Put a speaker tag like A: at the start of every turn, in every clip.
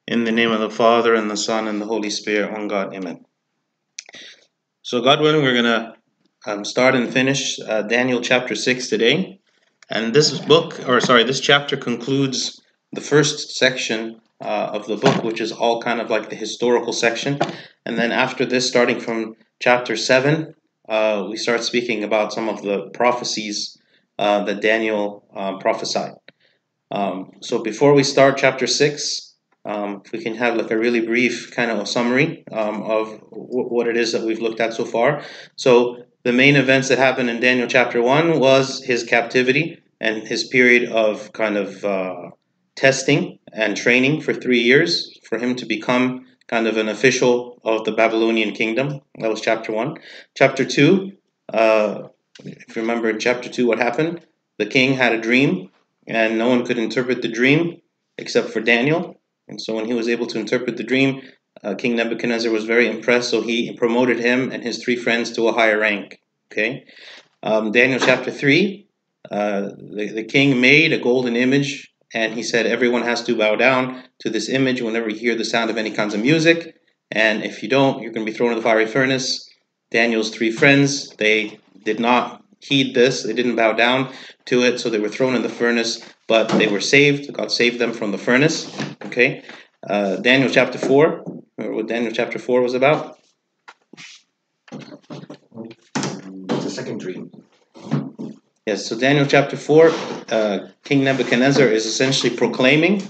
A: In the name of the Father, and the Son, and the Holy Spirit, one God, amen. So God willing, we're going to start and finish Daniel chapter 6 today. And this chapter concludes the first section of the book, which is all kind of like the historical section. And then after this, starting from chapter 7, we start speaking about some of the prophecies that Daniel prophesied. So before we start chapter 6, if we can have like a really brief kind of a summary of what it is that we've looked at so far. So the main events that happened in Daniel chapter 1 was his captivity and his period of kind of testing and training for 3 years for him to become kind of an official of the Babylonian kingdom. That was chapter 1. Chapter 2, if you remember in chapter 2 what happened, the king had a dream and no one could interpret the dream except for Daniel. And so when he was able to interpret the dream, King Nebuchadnezzar was very impressed, so he promoted him and his 3 friends to a higher rank. Okay, Daniel chapter 3, the king made a golden image, and he said everyone has to bow down to this image whenever you hear the sound of any kinds of music, and if you don't, you're going to be thrown in the fiery furnace. Daniel's 3 friends, they did not heed this, they didn't bow down to it, so they were thrown in the furnace, but they were saved. God saved them from the furnace. Okay, Daniel chapter 4, remember what Daniel chapter 4 was about?
B: The second dream.
A: Yes, so Daniel chapter 4, King Nebuchadnezzar is essentially proclaiming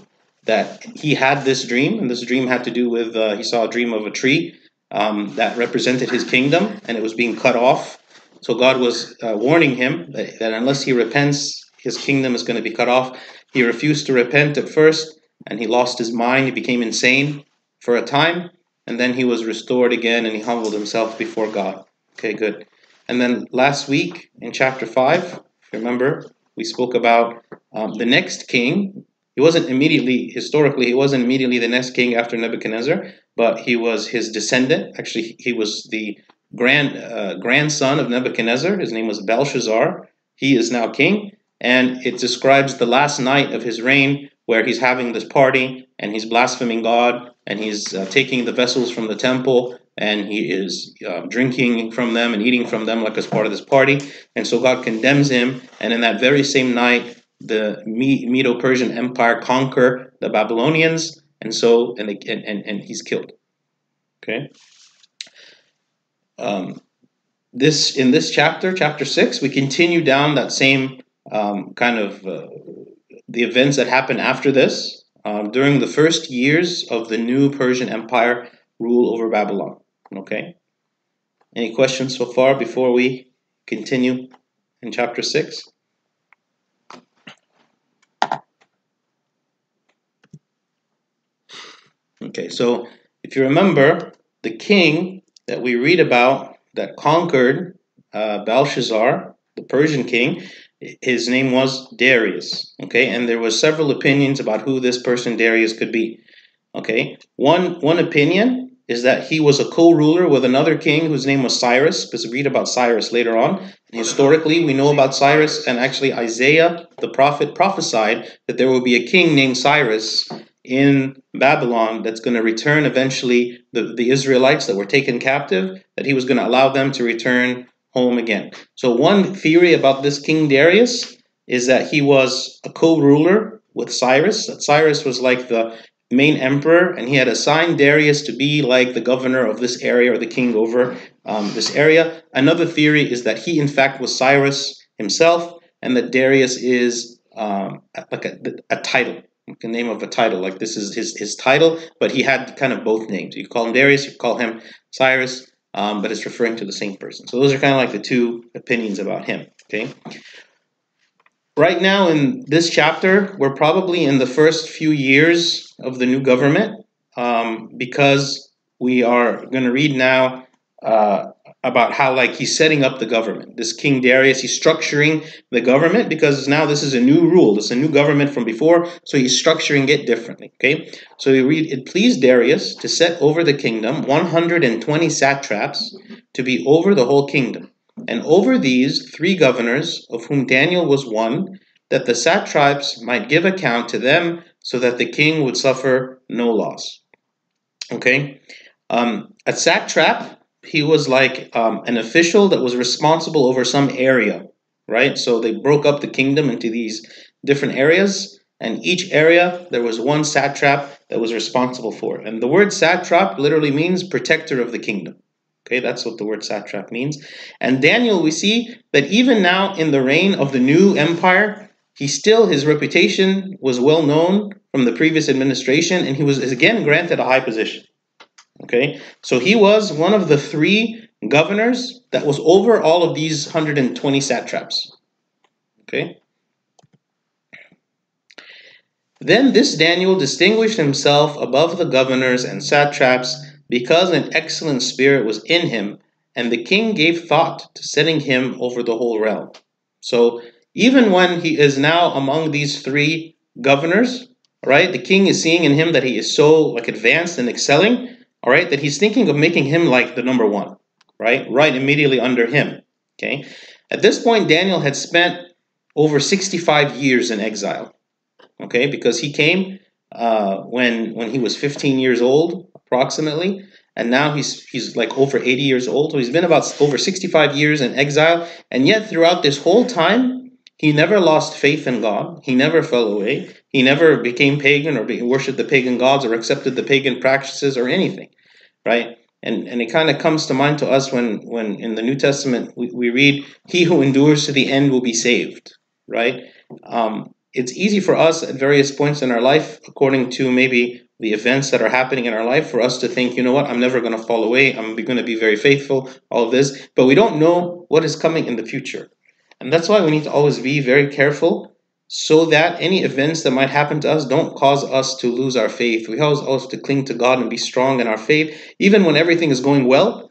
A: that he had this dream, and this dream had to do with, he saw a dream of a tree that represented his kingdom, and it was being cut off. So God was warning him that unless he repents, his kingdom is going to be cut off. He refused to repent at first, and he lost his mind. He became insane for a time, and then he was restored again, and he humbled himself before God. Okay, good. And then last week in chapter 5, if you remember, we spoke about the next king. He wasn't immediately the next king after Nebuchadnezzar, but he was his descendant. Actually, he was the grandson of Nebuchadnezzar. His name was Belshazzar. He is now king, and it describes the last night of his reign, where he's having this party and he's blaspheming God, and he's taking the vessels from the temple, and he is drinking from them and eating from them like as part of this party. And so God condemns him, and in that very same night, the Medo-Persian Empire conquer the Babylonians, and he's killed. Okay. In this chapter 6, we continue down that same kind of the events that happened after this during the first years of the new Persian Empire rule over Babylon. Okay. Any questions so far before we continue in chapter 6? Okay, so if you remember, the king that we read about that conquered Belshazzar, the Persian king, his name was Darius. Okay, and there were several opinions about who this person Darius could be. Okay, one opinion is that he was a co-ruler with another king whose name was Cyrus, because we read about Cyrus later on. And historically, we know about Cyrus, and actually Isaiah, the prophet, prophesied that there will be a king named Cyrus in Babylon that's going to return eventually the Israelites that were taken captive, that he was going to allow them to return home again. So one theory about this King Darius is that he was a co-ruler with Cyrus, that Cyrus was like the main emperor, and he had assigned Darius to be like the governor of this area, or the king over this area. Another theory is that he in fact was Cyrus himself, and that Darius is like a title, like the name of a title, like this is his title, but he had kind of both names. You call him Darius, you call him Cyrus, but it's referring to the same person. So those are kind of like the 2 opinions about him. Okay. Right now in this chapter, we're probably in the first few years of the new government, because we are going to read now about how like he's setting up the government. This King Darius, he's structuring the government because now this is a new rule. This is a new government from before, so he's structuring it differently. Okay, so we read, it pleased Darius to set over the kingdom 120 satraps to be over the whole kingdom. And over these 3 governors, of whom Daniel was one, that the satraps might give account to them so that the king would suffer no loss. Okay? A satrap, he was like an official that was responsible over some area, right? So they broke up the kingdom into these different areas, and each area there was one satrap that was responsible for it. And the word satrap literally means protector of the kingdom. Okay, that's what the word satrap means. And Daniel, we see that even now in the reign of the new empire, his reputation was well known from the previous administration, and he was again granted a high position. Okay, so he was one of the 3 governors that was over all of these 120 satraps. Okay. Then this Daniel distinguished himself above the governors and satraps because an excellent spirit was in him, and the king gave thought to setting him over the whole realm. So even when he is now among these 3 governors, right, the king is seeing in him that he is so like advanced and excelling, all right, that he's thinking of making him like the number 1, right immediately under him. Okay, at this point Daniel had spent over 65 years in exile. Okay, because he came when he was 15 years old approximately, and now he's like over 80 years old. So he's been about over 65 years in exile, and yet throughout this whole time he never lost faith in God. He never fell away. He never became pagan or worshipped the pagan gods or accepted the pagan practices or anything, right? And it kind of comes to mind to us when in the New Testament we read, "He who endures to the end will be saved," right? It's easy for us at various points in our life, according to maybe the events that are happening in our life, for us to think, you know what, I'm never going to fall away. I'm going to be very faithful, all of this. But we don't know what is coming in the future. And that's why we need to always be very careful so that any events that might happen to us don't cause us to lose our faith. We always have to cling to God and be strong in our faith, even when everything is going well,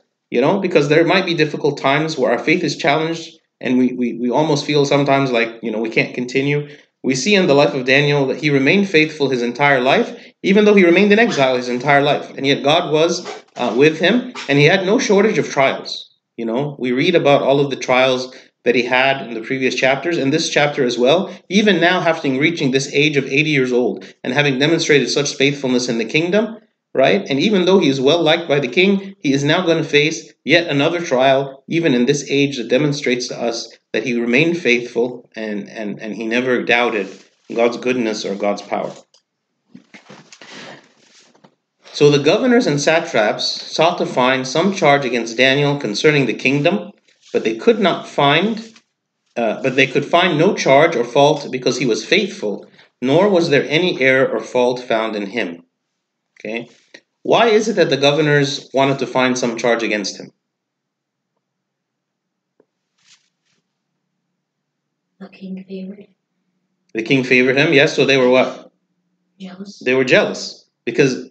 A: because there might be difficult times where our faith is challenged and we almost feel sometimes like, we can't continue. We see in the life of Daniel that he remained faithful his entire life, even though he remained in exile his entire life. And yet God was with him, and he had no shortage of trials. We read about all of the trials that he had in the previous chapters, and this chapter as well. Even now, reaching this age of 80 years old, and having demonstrated such faithfulness in the kingdom, right? And even though he is well liked by the king, he is now going to face yet another trial, even in this age, that demonstrates to us that he remained faithful and he never doubted God's goodness or God's power. So the governors and satraps sought to find some charge against Daniel concerning the kingdom, but they could find no charge or fault because he was faithful, nor was there any error or fault found in him. Okay. Why is it that the governors wanted to find some charge against him?
C: The king favored him.
A: The king favored him, yes. So they were what?
C: Jealous.
A: They were jealous because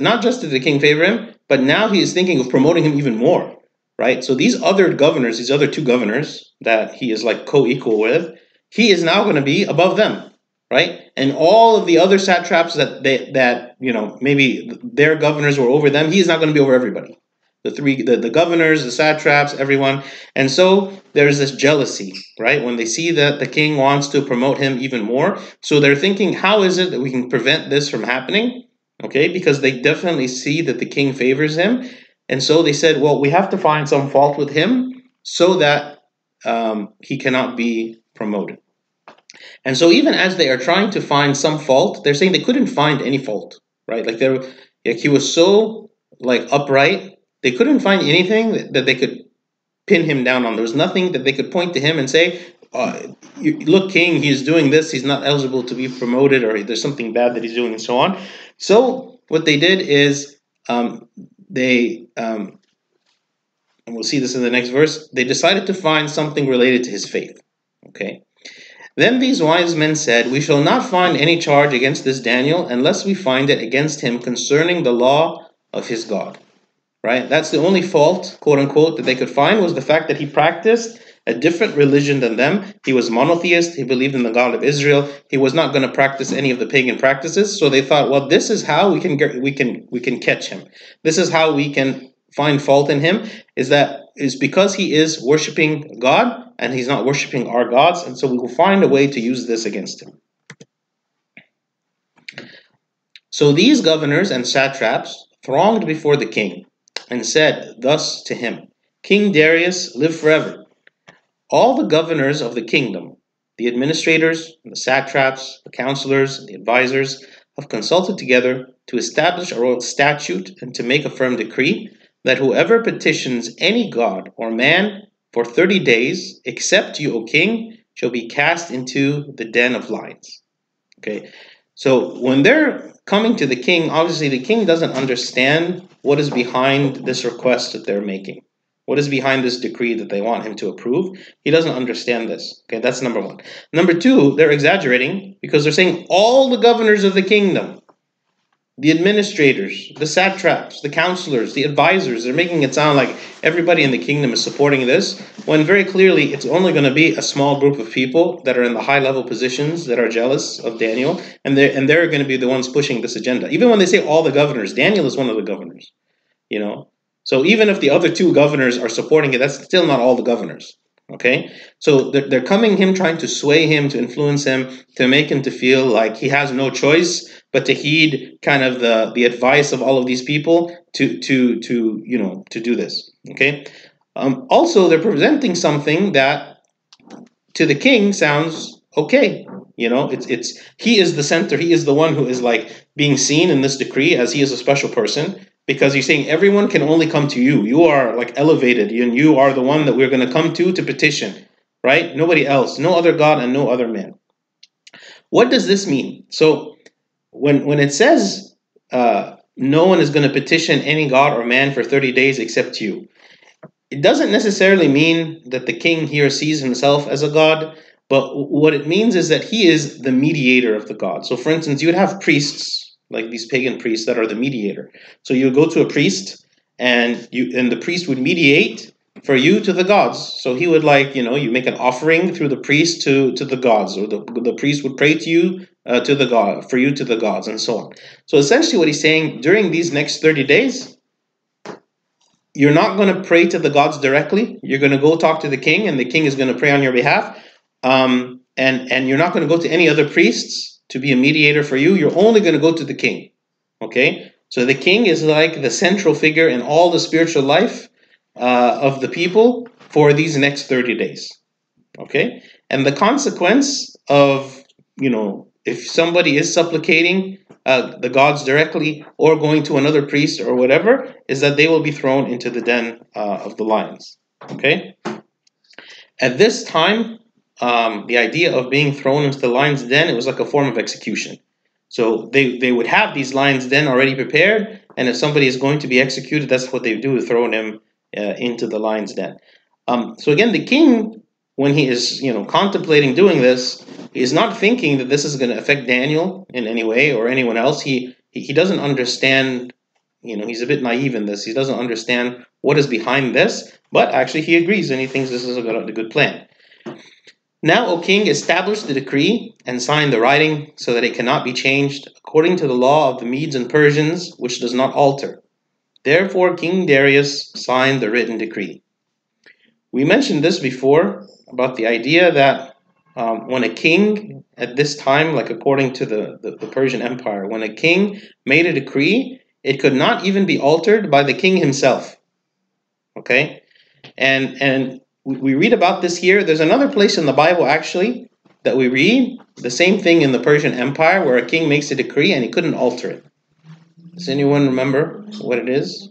A: not just did the king favor him, but now he is thinking of promoting him even more, right? So these other governors, these other 2 governors that he is like co-equal with, he is now going to be above them, right? And all of the other satraps that maybe their governors were over them, he is not going to be over everybody. The governors, the satraps, everyone. And so there's this jealousy, right? When they see that the king wants to promote him even more. So they're thinking, how is it that we can prevent this from happening? Okay, because they definitely see that the king favors him. And so they said, well, we have to find some fault with him so that he cannot be promoted. And so even as they are trying to find some fault, they're saying they couldn't find any fault, right? He was so upright, they couldn't find anything that they could pin him down on. There was nothing that they could point to him and say, look, king, he's doing this, he's not eligible to be promoted, or there's something bad that he's doing, and so on. So what they did is and we'll see this in the next verse, they decided to find something related to his faith. Okay. Then these wise men said, we shall not find any charge against this Daniel unless we find it against him concerning the law of his God. Right? That's the only fault, quote unquote, that they could find, was the fact that he practiced a different religion than them. He was monotheist. He believed in the God of Israel. He was not going to practice any of the pagan practices. So they thought, well, this is how we can catch him. This is how we can find fault in him, is because he is worshiping God and he's not worshiping our gods. And so we will find a way to use this against him. So these governors and satraps thronged before the king and said thus to him, King Darius, live forever. All the governors of the kingdom, the administrators, the satraps, the counselors, and the advisors, have consulted together to establish a royal statute and to make a firm decree that whoever petitions any god or man for 30 days, except you, O king, shall be cast into the den of lions. Okay, so when they're coming to the king, obviously the king doesn't understand what is behind this request that they're making. What is behind this decree that they want him to approve? He doesn't understand this. Okay, that's number one. Number two, they're exaggerating because they're saying all the governors of the kingdom, the administrators, the satraps, the counselors, the advisors, they're making it sound like everybody in the kingdom is supporting this, when very clearly it's only going to be a small group of people that are in the high-level positions that are jealous of Daniel, and they're going to be the ones pushing this agenda. Even when they say all the governors, Daniel is one of the governors, you know. So even if the other two governors are supporting it, that's still not all the governors. Okay, so they're coming him, trying to sway him, to influence him, to make him to feel like he has no choice but to heed kind of the advice of all of these people to do this. Okay, also they're presenting something that to the king sounds okay. You know, it's he is the center. He is the one who is like being seen in this decree as he is a special person. Because he's saying everyone can only come to you. You are like elevated, and you are the one that we're going to come to petition, right? Nobody else, no other God and no other man. What does this mean? So when it says no one is going to petition any God or man for 30 days except you, it doesn't necessarily mean that the king here sees himself as a God, but what it means is that he is the mediator of the God. So for instance, you would have priests, like these pagan priests that are the mediator. So you would go to a priest and the priest would mediate for you to the gods. So he would you make an offering through the priest to the gods, or the priest would pray to you to the God, for you to the gods, and so on. So essentially what he's saying, during these next 30 days, you're not going to pray to the gods directly. You're going to go talk to the king, and the king is going to pray on your behalf. And you're not going to go to any other priests to be a mediator for you. You're only going to go to the king. Okay? So the king is like the central figure in all the spiritual life of the people for these next 30 days. Okay? And the consequence of, if somebody is supplicating the gods directly or going to another priest or whatever, is that they will be thrown into the den of the lions. Okay? At this time, the idea of being thrown into the lion's den, it was like a form of execution. So they would have these lion's den already prepared, and if somebody is going to be executed, that's what they do, throw him into the lion's den. So again, the king, when he is contemplating doing this, he is not thinking that this is going to affect Daniel in any way or anyone else. He doesn't understand, he's a bit naive in this. He doesn't understand what is behind this, but actually he agrees and he thinks this is a good plan. Now, O king, establish the decree and sign the writing so that it cannot be changed according to the law of the Medes and Persians, which does not alter. Therefore, King Darius signed the written decree. We mentioned this before about the idea that when a king at this time, like according to the Persian Empire, when a king made a decree, it could not even be altered by the king himself. Okay? And we read about this here. There's another place in the Bible, actually, that we read the same thing in the Persian Empire where a king makes a decree and he couldn't alter it. Does anyone remember what it is?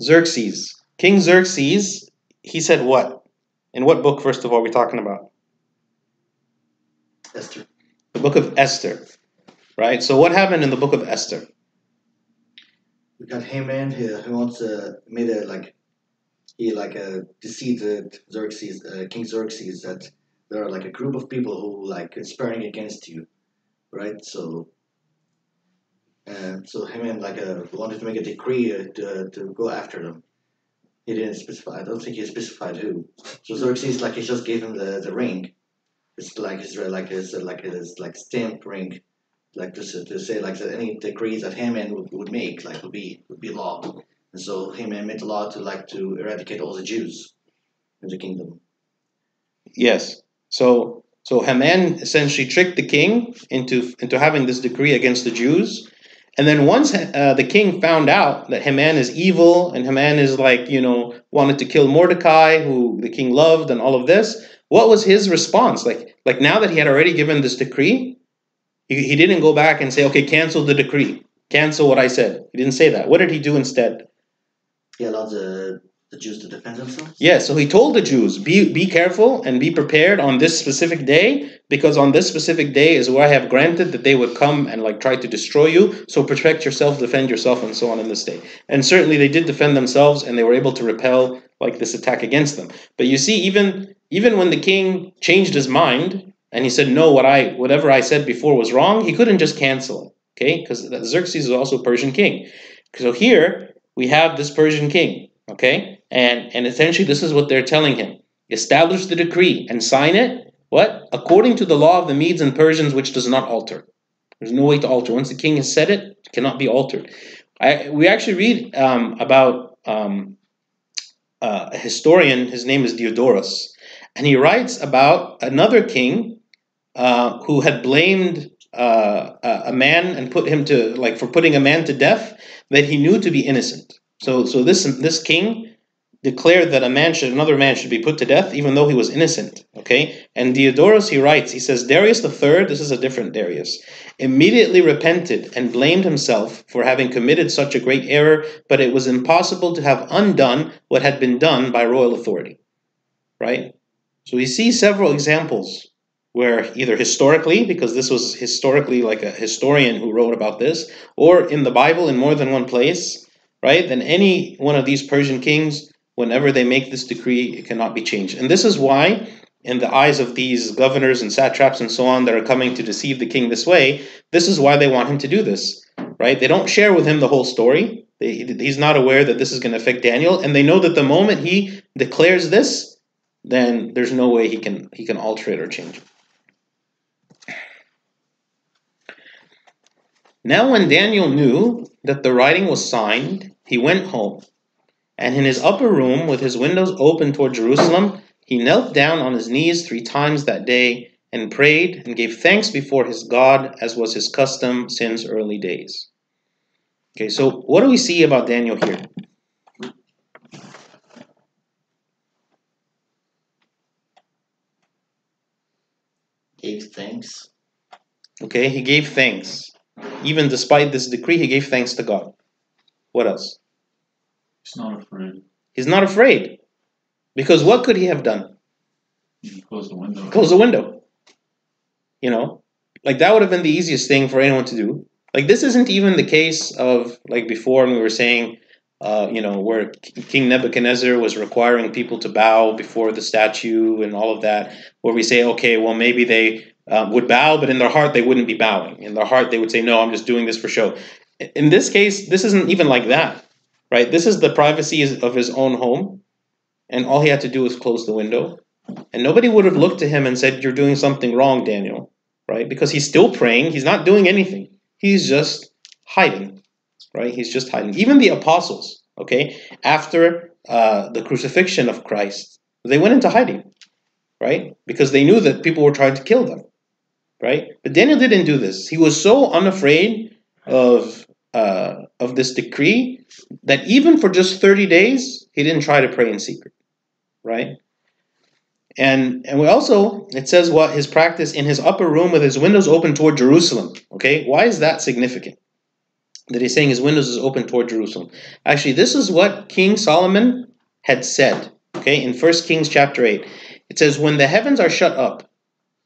A: Xerxes. King Xerxes, he said what? In what book, first of all, are we talking about?
B: Esther.
A: The book of Esther. Right? So what happened in the book of Esther?
B: We got Haman who wants made a deceived Xerxes, King Xerxes, that there are like a group of people who conspiring against you, right? So Haman wanted to make a decree to go after them. He didn't specify. I don't think he specified who. So Xerxes he just gave him the ring. It's his stamp ring. To say that any decrees that Haman would make would be law, and so Haman made the law to eradicate all the Jews in the kingdom.
A: Yes. So So Haman essentially tricked the king into having this decree against the Jews. And then once the king found out that Haman is evil and Haman is wanted to kill Mordecai, who the king loved, and all of this, what was his response? Like now that he had already given this decree, he didn't go back and say, okay, cancel the decree. Cancel what I said. He didn't say that. What did he do instead?
B: He allowed the Jews to defend themselves?
A: Yeah, so he told the Jews, be careful and be prepared on this specific day, because on this specific day is where I have granted that they would come and try to destroy you. So protect yourself, defend yourself, and so on in this day. And certainly they did defend themselves, and they were able to repel this attack against them. But you see, even when the king changed his mind and he said, no, whatever I said before was wrong, he couldn't just cancel it. Okay, because Xerxes is also a Persian king. So here we have this Persian king. Okay, and essentially this is what they're telling him: establish the decree and sign it. What? According to the law of the Medes and Persians, which does not alter. There's no way to alter. Once the king has said it, it cannot be altered. We actually read about a historian. His name is Diodorus, and he writes about another king who had blamed a man and put him to for putting a man to death that he knew to be innocent. So this king declared that another man should be put to death, even though he was innocent. Okay, and Diodorus, he writes, he says, Darius III, this is a different Darius, immediately repented and blamed himself for having committed such a great error, but it was impossible to have undone what had been done by royal authority. Right? So we see several examples where either historically, because this was historically a historian who wrote about this, or in the Bible in more than one place, right? Then any one of these Persian kings, whenever they make this decree, it cannot be changed. And this is why, in the eyes of these governors and satraps and so on that are coming to deceive the king this way, this is why they want him to do this, right? They don't share with him the whole story. He's not aware that this is going to affect Daniel, and they know that the moment he declares this, then there's no way he can alter it or change it. Now when Daniel knew that the writing was signed, he went home, and in his upper room, with his windows open toward Jerusalem, he knelt down on his knees 3 times that day and prayed and gave thanks before his God, as was his custom since early days. Okay, so what do we see about Daniel here?
B: Gave thanks.
A: Okay, he gave thanks. Even despite this decree, he gave thanks to God. What else?
D: He's not afraid.
A: He's not afraid. Because what could he have done?
D: He closed the window.
A: Close the window. That would have been the easiest thing for anyone to do. This isn't even the case of, before when we were saying, where King Nebuchadnezzar was requiring people to bow before the statue and all of that, where we say, okay, well, maybe they would bow, but in their heart they wouldn't be bowing. In their heart they would say, no, I'm just doing this for show. In this case, this isn't even like that, right? This is the privacy of his own home, and all he had to do was close the window. And nobody would have looked to him and said, you're doing something wrong, Daniel, right? Because he's still praying. He's not doing anything. He's just hiding, right? He's just hiding. Even the apostles, okay, after the crucifixion of Christ, they went into hiding, right? Because they knew that people were trying to kill them, right? But Daniel didn't do this. He was so unafraid of this decree that even for just 30 days, he didn't try to pray in secret, right? And we also, it says what his practice in his upper room with his windows open toward Jerusalem. Okay, why is that significant? That he's saying his windows is open toward Jerusalem. Actually, this is what King Solomon had said. Okay, in 1 Kings chapter 8. It says, when the heavens are shut up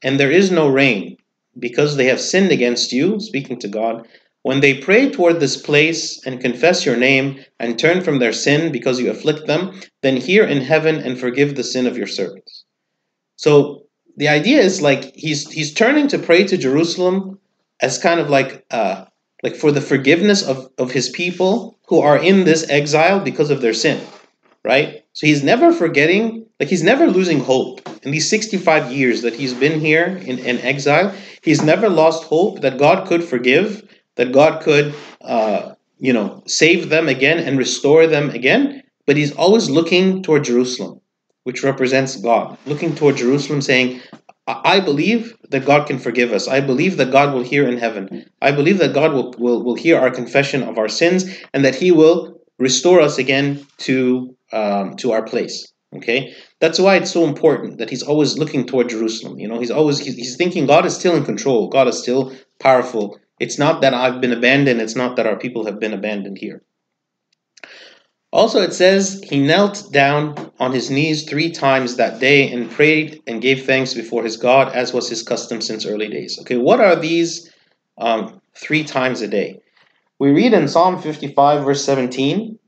A: and there is no rain because they have sinned against you, speaking to God, when they pray toward this place and confess your name and turn from their sin because you afflict them, then hear in heaven and forgive the sin of your servants. So the idea is he's turning to pray to Jerusalem as kind of like for the forgiveness of his people who are in this exile because of their sin, right? So he's never forgetting, he's never losing hope. In these 65 years that he's been here in exile, he's never lost hope that God could forgive, that God could save them again and restore them again. But he's always looking toward Jerusalem, which represents God, looking toward Jerusalem saying, I believe that God can forgive us. I believe that God will hear in heaven. I believe that God will hear our confession of our sins, and that He will restore us again to our place. Okay, that's why it's so important that He's always looking toward Jerusalem. He's thinking God is still in control. God is still powerful. It's not that I've been abandoned. It's not that our people have been abandoned here. Also, it says he knelt down on his knees 3 times that day and prayed and gave thanks before his God, as was his custom since early days. Okay, what are these 3 times a day? We read in Psalm 55, verse 17,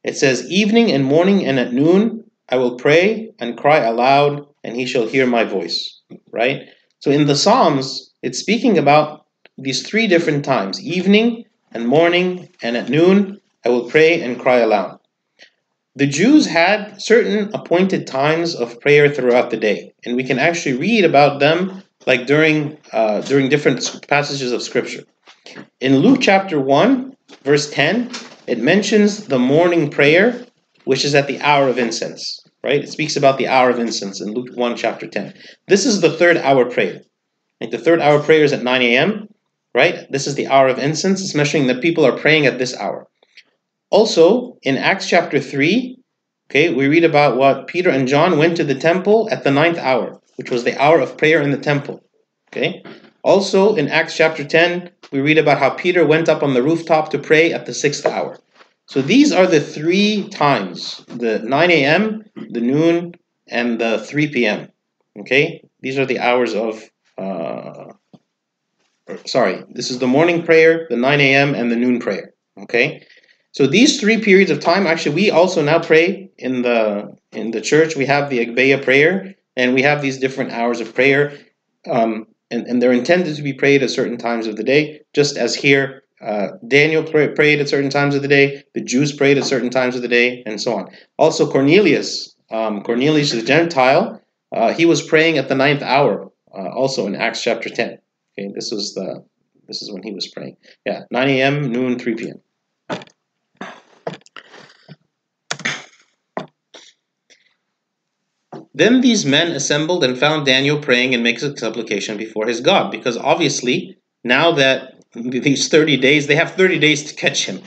A: it says, "Evening and morning and at noon I will pray and cry aloud, and he shall hear my voice." Right? So in the Psalms, it's speaking about these 3 different times, evening and morning and at noon. I will pray and cry aloud. The Jews had certain appointed times of prayer throughout the day, and we can actually read about them like during different passages of Scripture. In Luke chapter 1, verse 10, it mentions the morning prayer, which is at the hour of incense. Right? It speaks about the hour of incense in Luke 1, chapter 10. This is the 3rd hour prayer. Like the 3rd hour prayer is at 9 a.m. Right? This is the hour of incense. It's mentioning that people are praying at this hour. Also, in Acts chapter 3, okay, we read about what Peter and John went to the temple at the 9th hour, which was the hour of prayer in the temple. Okay. Also, in Acts chapter 10, we read about how Peter went up on the rooftop to pray at the 6th hour. So these are the 3 times, the 9 a.m., the noon, and the 3 p.m. Okay, these are the hours of, this is the morning prayer, the 9 a.m., and the noon prayer. Okay. So these 3 periods of time, actually, we also now pray in the church. We have the Agbeya prayer, and we have these different hours of prayer, and they're intended to be prayed at certain times of the day, just as here Daniel prayed at certain times of the day, the Jews prayed at certain times of the day, and so on. Also, Cornelius the Gentile, he was praying at the 9th hour, also in Acts chapter 10. Okay, this is when he was praying. Yeah, 9 a.m., noon, 3 p.m. Then these men assembled and found Daniel praying and making a supplication before his God, because obviously now that these 30 days, they have 30 days to catch him.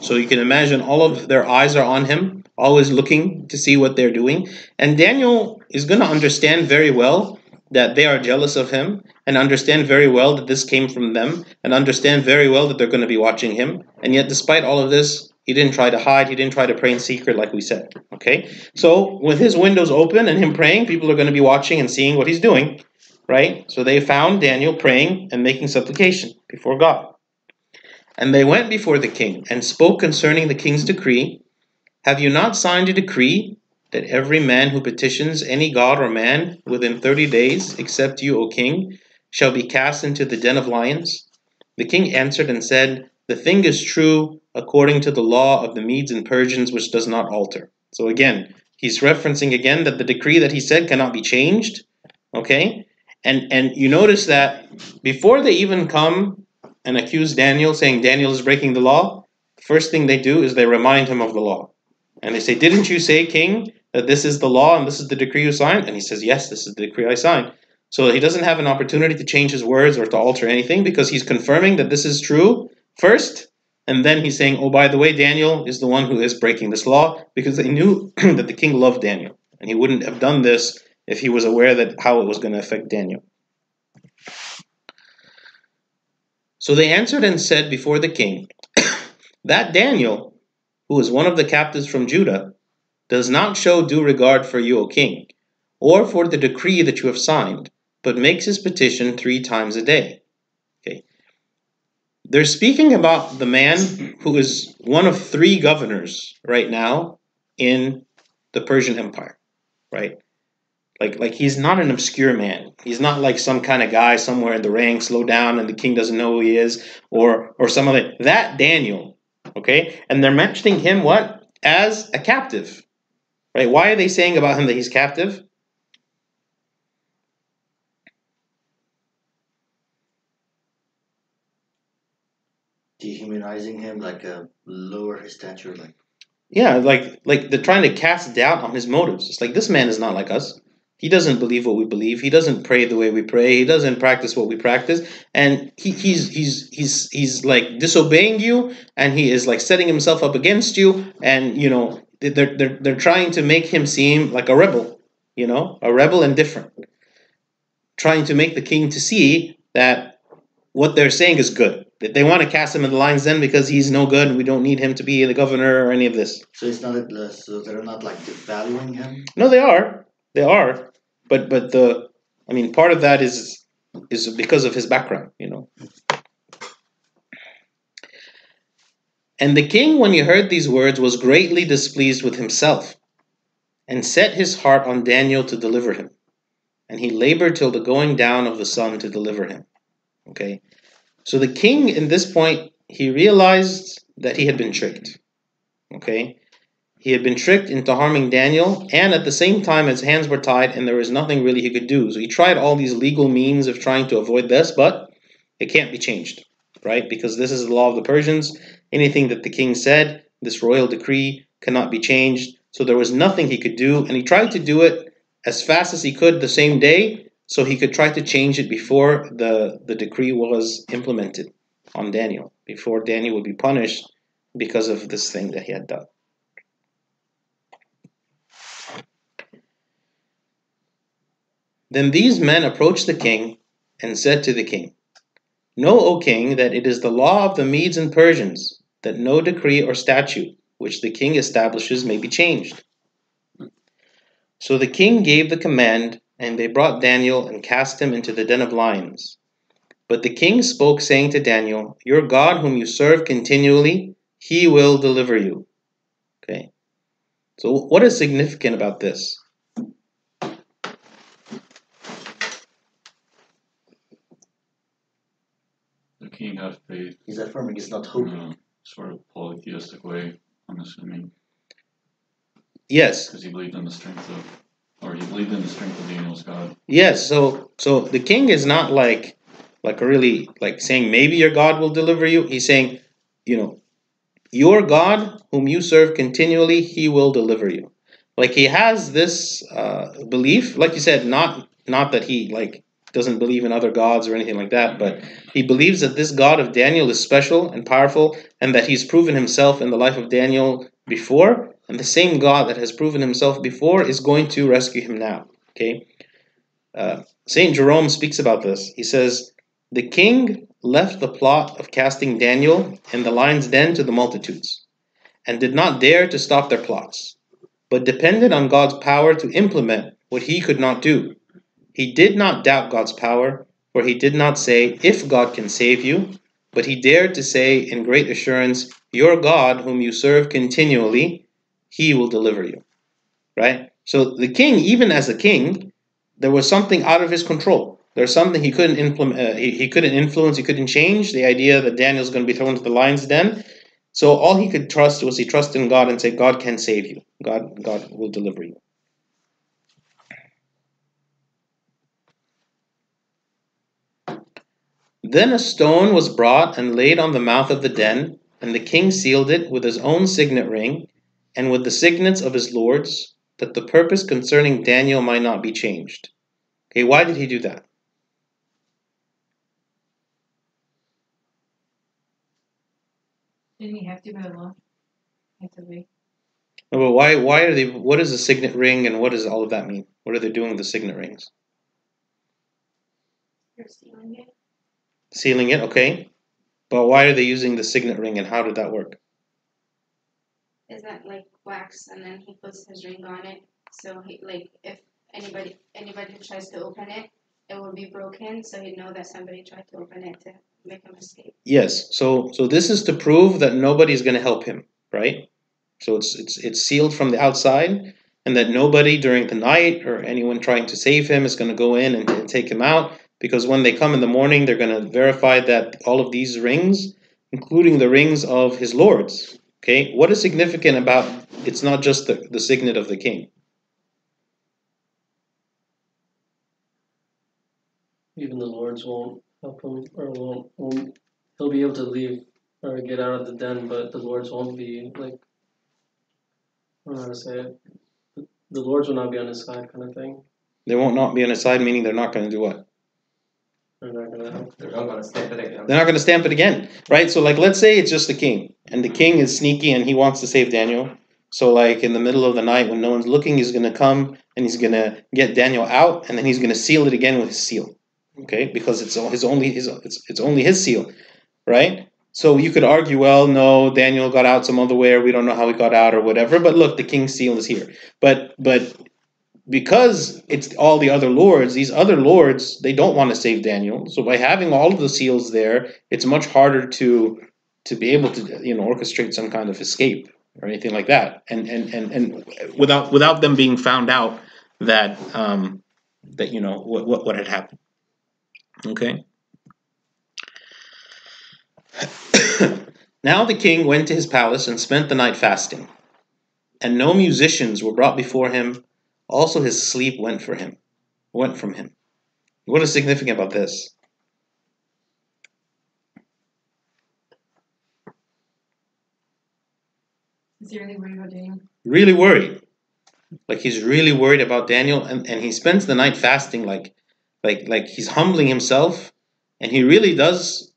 A: So you can imagine all of their eyes are on him, always looking to see what they're doing. And Daniel is going to understand very well that they are jealous of him, and understand very well that this came from them, and understand very well that they're going to be watching him. And yet, despite all of this, he didn't try to hide. He didn't try to pray in secret like we said. Okay? So with his windows open and him praying, people are going to be watching and seeing what he's doing. Right? So they found Daniel praying and making supplication before God. And they went before the king and spoke concerning the king's decree. "Have you not signed a decree that every man who petitions any god or man within 30 days, except you, O king, shall be cast into the den of lions?" The king answered and said, "The thing is true according to the law of the Medes and Persians, which does not alter." So again, he's referencing again that the decree that he said cannot be changed. Okay? And you notice that before they even come and accuse Daniel, saying Daniel is breaking the law, first thing they do is they remind him of the law. And they say, "Didn't you say, king, that this is the law and this is the decree you signed?" And he says, "Yes, this is the decree I signed." So he doesn't have an opportunity to change his words or to alter anything, because he's confirming that this is true first. And then he's saying, "Oh, by the way, Daniel is the one who is breaking this law," because they knew that the king loved Daniel. And he wouldn't have done this if he was aware that how it was going to affect Daniel. So they answered and said before the king, "That Daniel, who is one of the captives from Judah, does not show due regard for you, O king, or for the decree that you have signed, but makes his petition 3 times a day." Okay. They're speaking about the man who is one of 3 governors right now in the Persian Empire, right? Like he's not an obscure man. He's not like some kind of guy somewhere in the ranks, low down, and the king doesn't know who he is, or some of it. That Daniel, okay? And they're mentioning him what? As a captive, right? Why are they saying about him that he's captive?
B: Dehumanizing him, like lower his stature, like.
A: Yeah, like they're trying to cast doubt on his motives. It's like, this man is not like us. He doesn't believe what we believe. He doesn't pray the way we pray. He doesn't practice what we practice. And he's like disobeying you, and he is like setting himself up against you. And they're trying to make him seem like a rebel, a rebel and different, trying to make the king to see that what they're saying is good. That they want to cast him in the lion's den because he's no good. And we don't need him to be the governor or any of this.
B: So it's not. So they're not like devaluing him.
A: No, they are. They are. But part of that is because of his background, And the king, when he heard these words, was greatly displeased with himself, and set his heart on Daniel to deliver him. And he labored till the going down of the sun to deliver him. Okay? So the king, in this point, he realized that he had been tricked. Okay? He had been tricked into harming Daniel, and at the same time his hands were tied and there was nothing really he could do. So he tried all these legal means of trying to avoid this, but it can't be changed, right? Because this is the law of the Persians. Anything that the king said, this royal decree, cannot be changed. So there was nothing he could do, and he tried to do it as fast as he could the same day, so he could try to change it before the decree was implemented on Daniel, before Daniel would be punished because of this thing that he had done. Then these men approached the king and said to the king, Know, O king, that it is the law of the Medes and Persians that no decree or statute which the king establishes may be changed. So the king gave the command, and they brought Daniel and cast him into the den of lions. But the king spoke, saying to Daniel, Your God, whom you serve continually, he will deliver you. Okay. So what is significant about this?
D: The king had faith.
B: He's affirming he's not hoping.
D: In a sort of polytheistic way, I'm assuming.
A: Yes.
D: Because he believed in the strength of Daniel's God.
A: Yes. So the king is not like really like saying maybe your God will deliver you. He's saying, your God whom you serve continually, he will deliver you. Like he has this belief, like you said, not that he like doesn't believe in other gods or anything like that, but he believes that this God of Daniel is special and powerful, and that he's proven himself in the life of Daniel before, and the same God that has proven himself before is going to rescue him now. Okay, Saint Jerome speaks about this. He says, "The king left the plot of casting Daniel in the lion's den to the multitudes, and did not dare to stop their plots, but depended on God's power to implement what he could not do. He did not doubt God's power, for he did not say, 'If God can save you,' but he dared to say in great assurance, 'Your God, whom you serve continually, he will deliver you.'" Right? So the king, even as a king, there was something out of his control. There's something he couldn't implement. He couldn't influence. He couldn't change the idea that Daniel's going to be thrown to the lion's den. So all he could trust was he trusted in God and say, "God can save you. God will deliver you." Then a stone was brought and laid on the mouth of the den, and the king sealed it with his own signet ring and with the signets of his lords, that the purpose concerning Daniel might not be changed. Okay, why did he do that?
C: Didn't he have to by law? Have to be.
A: No, but why are they? What is a signet ring, and what does all of that mean? What are they doing with the signet rings?
C: You're stealing it.
A: Sealing it, okay. But why are they using the signet ring, and how did that work?
E: Is that like wax, and then he puts his ring on it, so he like if anybody tries to open it, it will be broken, so he'd know that somebody tried to open it to make a mistake.
A: Yes. So this is to prove that nobody's going to help him, right? So it's sealed from the outside, and that nobody during the night or anyone trying to save him is going to go in and take him out, because when they come in the morning, they're going to verify that all of these rings, including the rings of his lords. Okay, what is significant about it's not just the signet of the king?
F: Even the lords won't help him, or won't he'll be able to leave or get out of the den, but the lords won't be like, I don't know how to say it. The lords will not be on his side, kind of thing.
A: They won't not be on his side, meaning they're not going to do what?
F: They're not gonna.
B: They're not going to stamp it again.
A: They're not going to stamp it again, right? So, like, let's say it's just the king, and the king is sneaky and he wants to save Daniel. So, like, in the middle of the night when no one's looking, he's going to come and he's going to get Daniel out, and then he's going to seal it again with his seal, okay? Because it's only his seal, right? So you could argue, well, no, Daniel got out some other way, or we don't know how he got out, or whatever. But look, the king's seal is here. But because it's all the other lords, these other lords, they don't want to save Daniel. So by having all of the seals there, it's much harder to be able to orchestrate some kind of escape or anything like that, and without them being found out that what had happened. Okay. Now the king went to his palace and spent the night fasting, and no musicians were brought before him. Also his sleep went from him. What is significant about this?
C: Is he really worried about Daniel?
A: Really worried. Like he's really worried about Daniel, and he spends the night fasting, like he's humbling himself, and he really does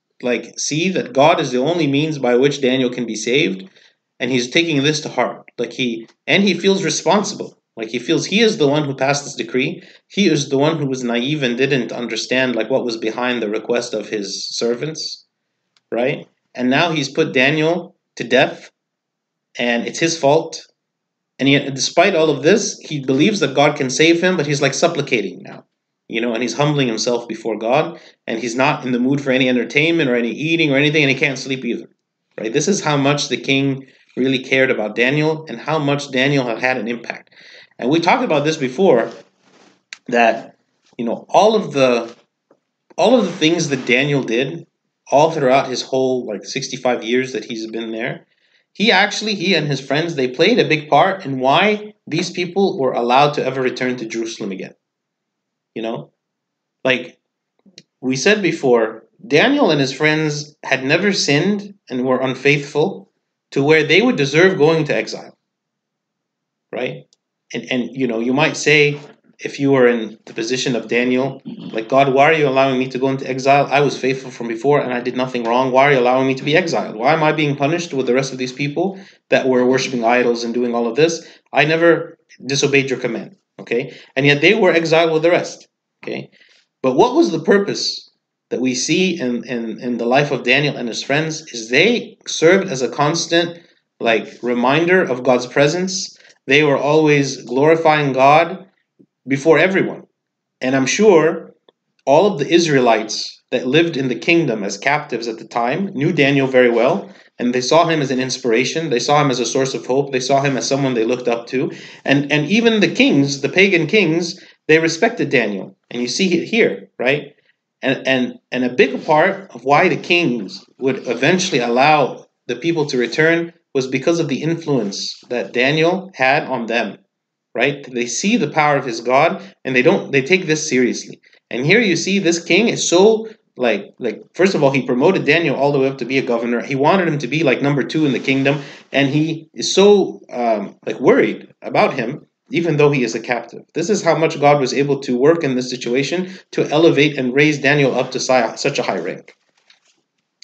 A: see that God is the only means by which Daniel can be saved, and he's taking this to heart. He feels responsible. He feels he is the one who passed this decree. He is the one who was naive and didn't understand what was behind the request of his servants, right? And now he's put Daniel to death, and it's his fault. And yet, despite all of this, he believes that God can save him, but he's supplicating now, and he's humbling himself before God, and he's not in the mood for any entertainment or any eating or anything, and he can't sleep either, right? This is how much the king really cared about Daniel and how much Daniel had an impact. And we talked about this before, that all of the things that Daniel did all throughout his whole 65 years that he's been there, he and his friends, they played a big part in why these people were allowed to ever return to Jerusalem again. Like we said before, Daniel and his friends had never sinned and were unfaithful to where they would deserve going to exile, right? And you might say, if you were in the position of Daniel, God, why are you allowing me to go into exile? I was faithful from before and I did nothing wrong. Why are you allowing me to be exiled? Why am I being punished with the rest of these people that were worshiping idols and doing all of this? I never disobeyed your command, okay? And yet they were exiled with the rest, okay? But what was the purpose that we see in the life of Daniel and his friends is they served as a constant reminder of God's presence. They were always glorifying God before everyone. And I'm sure all of the Israelites that lived in the kingdom as captives at the time knew Daniel very well, and they saw him as an inspiration. They saw him as a source of hope. They saw him as someone they looked up to. And even the kings, the pagan kings, they respected Daniel. And you see it here, right? And a big part of why the kings would eventually allow the people to return was because of the influence that Daniel had on them. Right? They see the power of his God, and they take this seriously. And here you see this king is so first of all, he promoted Daniel all the way up to be a governor. He wanted him to be number 2 in the kingdom, and he is so worried about him, even though he is a captive. This is how much God was able to work in this situation to elevate and raise Daniel up to such a high rank.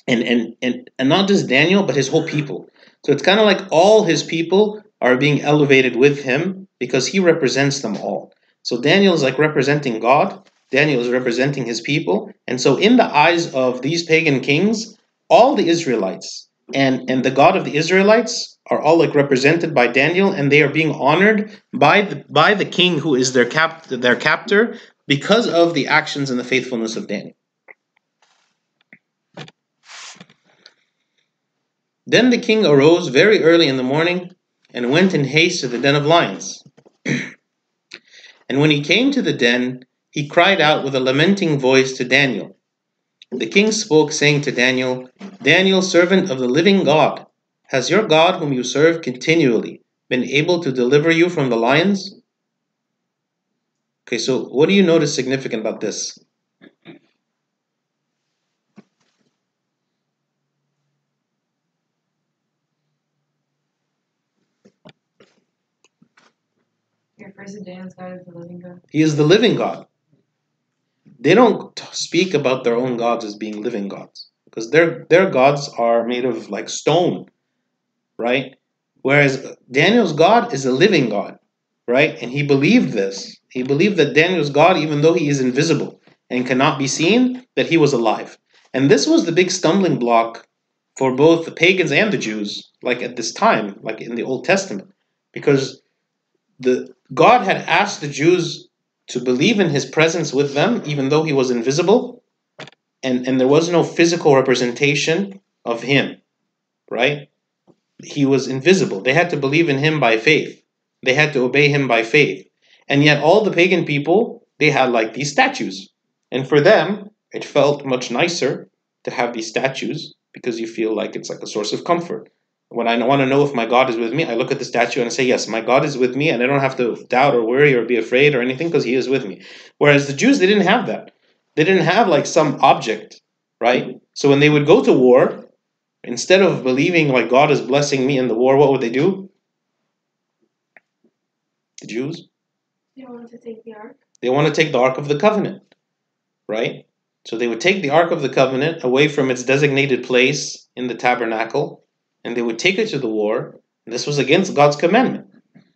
A: And not just Daniel, but his whole people. So it's kind of all his people are being elevated with him because he represents them all. So Daniel is representing God. Daniel is representing his people. And so in the eyes of these pagan kings, all the Israelites and the God of the Israelites are all represented by Daniel, and they are being honored by the king who is their captor because of the actions and the faithfulness of Daniel. Then the king arose very early in the morning and went in haste to the den of lions. And when he came to the den, he cried out with a lamenting voice to Daniel. The king spoke, saying to Daniel, Daniel, servant of the living God, has your God, whom you serve continually, been able to deliver you from the lions? Okay, so what do you notice significant about this?
C: Fear refers to Daniel's God as the living God.
A: He is the living God. They don't speak about their own gods as being living gods, because their gods are made of like stone, right? Whereas Daniel's God is a living God, right? And he believed this. He believed that Daniel's God, even though he is invisible and cannot be seen, that he was alive. And this was the big stumbling block for both the pagans and the Jews, like at this time, like in the Old Testament, because God had asked the Jews to believe in his presence with them, even though he was invisible, and there was no physical representation of him, right? He was invisible. They had to believe in him by faith. They had to obey him by faith. And yet all the pagan people, they had like these statues. And for them, it felt much nicer to have these statues because you feel like it's like a source of comfort. When I want to know if my God is with me, I look at the statue and I say, yes, my God is with me, and I don't have to doubt or worry or be afraid or anything because he is with me. Whereas the Jews, they didn't have that. They didn't have like some object, right? So when they would go to war, instead of believing like God is blessing me in the war, what would they do? The Jews?
E: They want to take the ark.
A: They want to take the Ark of the Covenant, right? So they would take the Ark of the Covenant away from its designated place in the tabernacle, and they would take it to the war. And this was against God's commandment.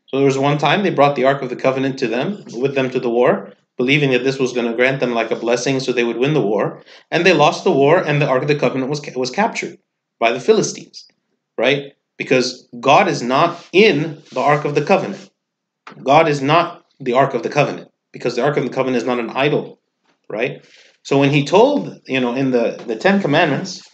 A: So there was one time they brought the Ark of the Covenant to them, with them to the war, believing that this was going to grant them like a blessing so they would win the war. And they lost the war, and the Ark of the Covenant was captured by the Philistines, right? Because God is not in the Ark of the Covenant. God is not the Ark of the Covenant, because the Ark of the Covenant is not an idol, right? So when he told, in the Ten Commandments,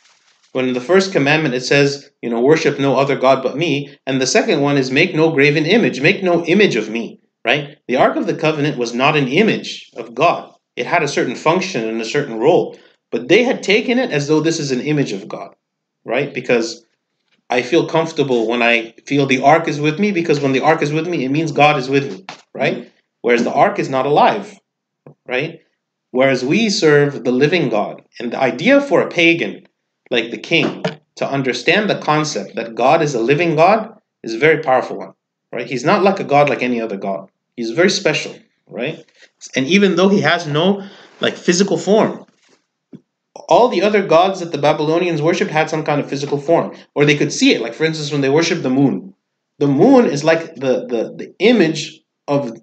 A: when in the first commandment it says, worship no other God but me, and the second one is make no graven image, make no image of me, right? The Ark of the Covenant was not an image of God. It had a certain function and a certain role, but they had taken it as though this is an image of God, right? Because I feel comfortable when I feel the ark is with me, because when the ark is with me, it means God is with me, right? Whereas the ark is not alive, right? Whereas we serve the living God. And the idea for a pagan, like the king, to understand the concept that God is a living God is a very powerful one, right? He's not like a God like any other God. He's very special, right? And even though he has no like physical form, all the other gods that the Babylonians worshipped had some kind of physical form, or they could see it. Like, for instance, when they worship the moon is like the image of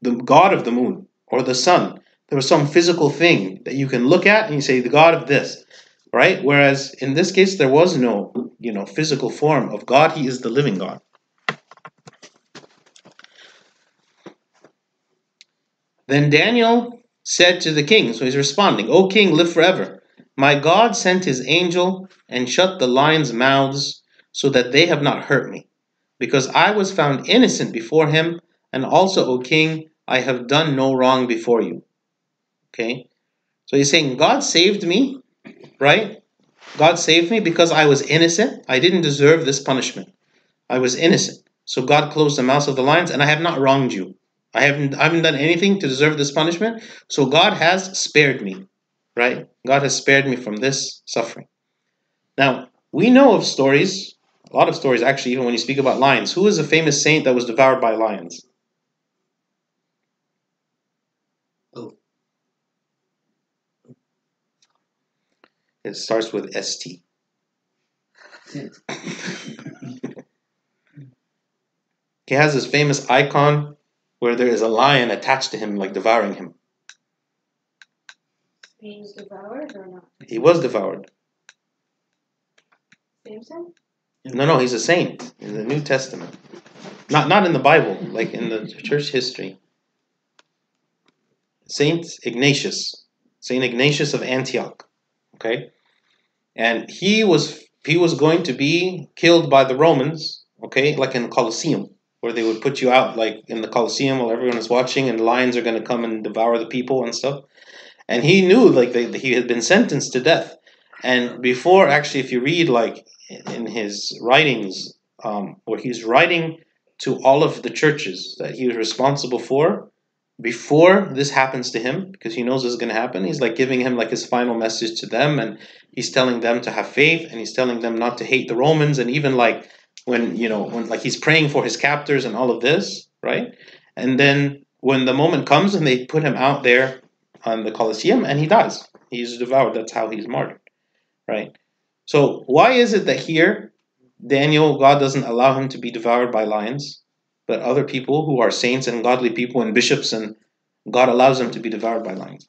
A: the god of the moon, or the sun. There was some physical thing that you can look at and you say, the god of this, right? Whereas in this case, there was no, physical form of God. He is the living God. Then Daniel said to the king, so he's responding, O king, live forever. My God sent his angel and shut the lions' mouths so that they have not hurt me, because I was found innocent before him, and also, O king, I have done no wrong before you. Okay? So he's saying, God saved me, right? God saved me because I was innocent. I didn't deserve this punishment. I was innocent. So God closed the mouths of the lions, and I have not wronged you. I haven't done anything to deserve this punishment. So God has spared me, right? God has spared me from this suffering. Now, we know of stories, a lot of stories actually, even when you speak about lions. Who is a famous saint that was devoured by lions?
B: Oh.
A: It starts with ST. He has this famous icon where there is a lion attached to him, like devouring him.
E: He was devoured or not?
A: He was devoured.
E: Samson?
A: No, he's a saint in the New Testament. Not in the Bible, like in the church history. Saint Ignatius of Antioch. Okay? And he was going to be killed by the Romans, okay, like in the Colosseum, where they would put you out like in the Colosseum while everyone is watching, and lions are going to come and devour the people and stuff. And he knew like he had been sentenced to death. And before, actually, if you read like in his writings, where he's writing to all of the churches that he was responsible for, before this happens to him, because he knows this is going to happen, he's like giving him like his final message to them, and he's telling them to have faith, and he's telling them not to hate the Romans, and even like when like he's praying for his captors and all of this, right? And then when the moment comes and they put him out there on the Colosseum and he dies. He's devoured. That's how he's martyred, right? So why is it that here Daniel, God doesn't allow him to be devoured by lions, but other people who are saints and godly people and bishops, and God allows them to be devoured by lions?